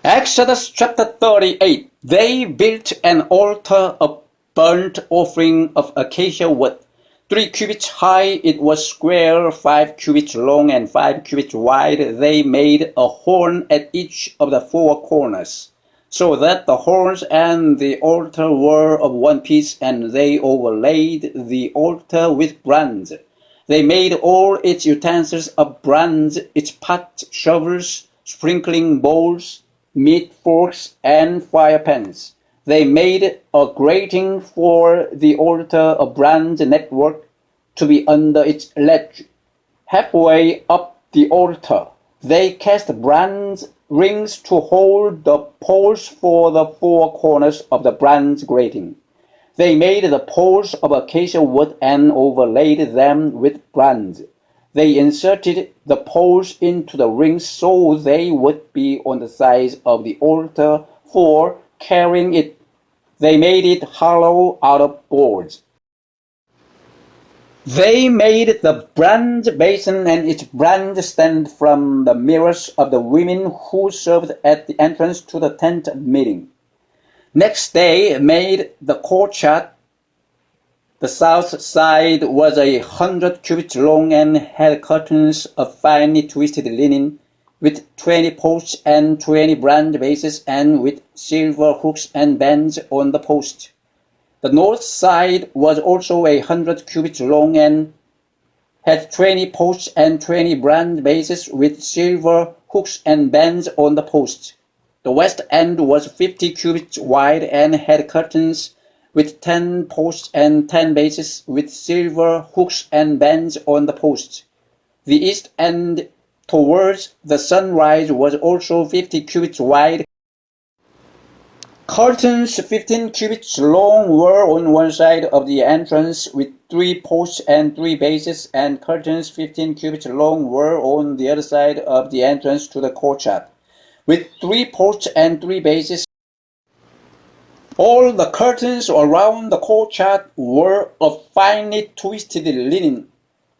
Exodus chapter 38. They built an altar of burnt offering of acacia wood. 3 cubits high, it was square, 5 cubits long and 5 cubits wide. They made a horn at each of the 4 corners, so that the horns and the altar were of one piece, and they overlaid the altar with bronze. They made all its utensils of bronze, its pots, shovels, sprinkling bowls, meat forks, and fire pans. They made a grating for the altar of bronze network to be under its ledge. Halfway up the altar, they cast bronze rings to hold the poles for the 4 corners of the bronze grating. They made the poles of acacia wood and overlaid them with bronze. They inserted the poles into the rings so they would be on the sides of the altar for carrying it. They made it hollow out of boards. They made the bronze basin and its bronze stand from the mirrors of the women who served at the entrance to the tent of meeting. Next they made the courtyard. The south side was 100 cubits long and had curtains of finely twisted linen, with 20 posts and 20 bronze bases, and with silver hooks and bands on the posts. The north side was also 100 cubits long and had 20 posts and 20 bronze bases, with silver hooks and bands on the posts. The west end was 50 cubits wide and had curtains with 10 posts and 10 bases, with silver hooks and bands on the posts. The east end towards the sunrise was also 50 cubits wide. Curtains 15 cubits long were on one side of the entrance, with 3 posts and 3 bases, and curtains 15 cubits long were on the other side of the entrance to the courtyard, with 3 posts and 3 bases. All the curtains around the courtyard were of finely twisted linen.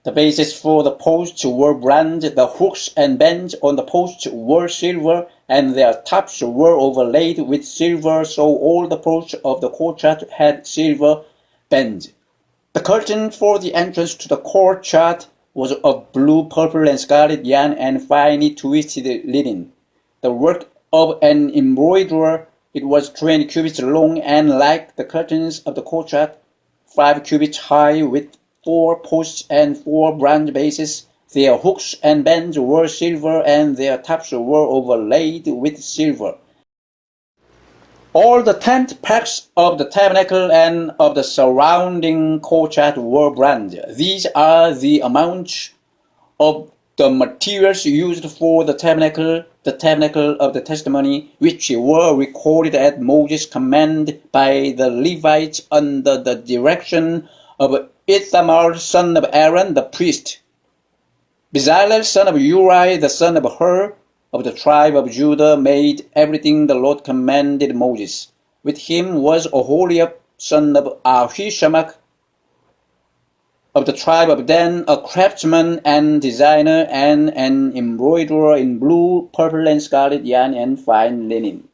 The bases for the posts were bronze, the hooks and bands on the posts were silver, and their tops were overlaid with silver, so all the posts of the courtyard had silver bands. The curtain for the entrance to the courtyard was of blue, purple, and scarlet yarn and finely twisted linen, the work of an embroiderer. It was 20 cubits long and like the curtains of the courtyard, 5 cubits high, with 4 posts and 4 bronze bases. Their hooks and bands were silver, and their tops were overlaid with silver. All the tent pegs of the tabernacle and of the surrounding courtyard were bronze. These are the amounts of the materials used for the tabernacle of the testimony, which were recorded at Moses' command by the Levites under the direction of Ithamar son of Aaron the priest. Bezalel son of Uri the son of Hur of the tribe of Judah made everything the Lord commanded Moses. With him was Oholiab son of Ahishamach of the tribe of Dan, a craftsman and designer, and an embroiderer in blue, purple, and scarlet yarn and fine linen.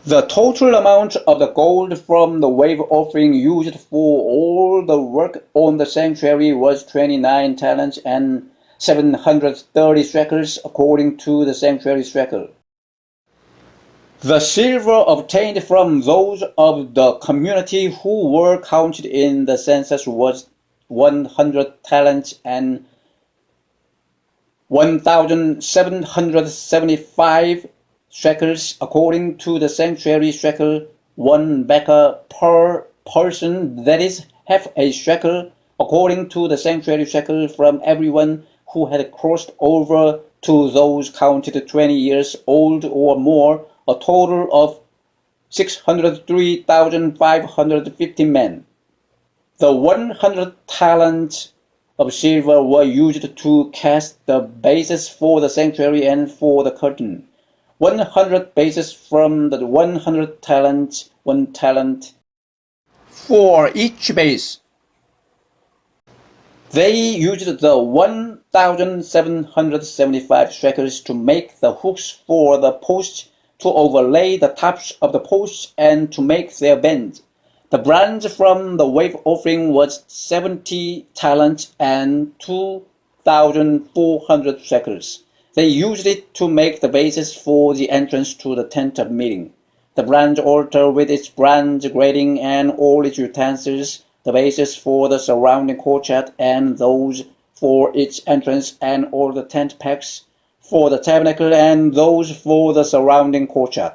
The total amount of the gold from the wave offering used for all the work on the sanctuary was 29 talents and 730 shekels, according to the sanctuary shekel. The silver obtained from those of the community who were counted in the census was 100 talents and 1,775 shekels, according to the sanctuary shekel, 1 beka per person, that is, half a shekel, according to the sanctuary shekel, from everyone who had crossed over to those counted 20 years old or more, a total of 603,550 men. The 100 talents of silver were used to cast the bases for the sanctuary and for the curtain. 100 bases from the 100 talents, 1 talent for each base. They used the 1 2,775 shekels to make the hooks for the posts, to overlay the tops of the posts, and to make their bends. The bronze from the wave offering was 70 talents and 2,400 shekels. They used it to make the bases for the entrance to the tent of meeting. The bronze altar with its bronze grating and all its utensils, the bases for the surrounding courtyard and those for its entrance, and all the tent pegs for the tabernacle and those for the surrounding courtyard.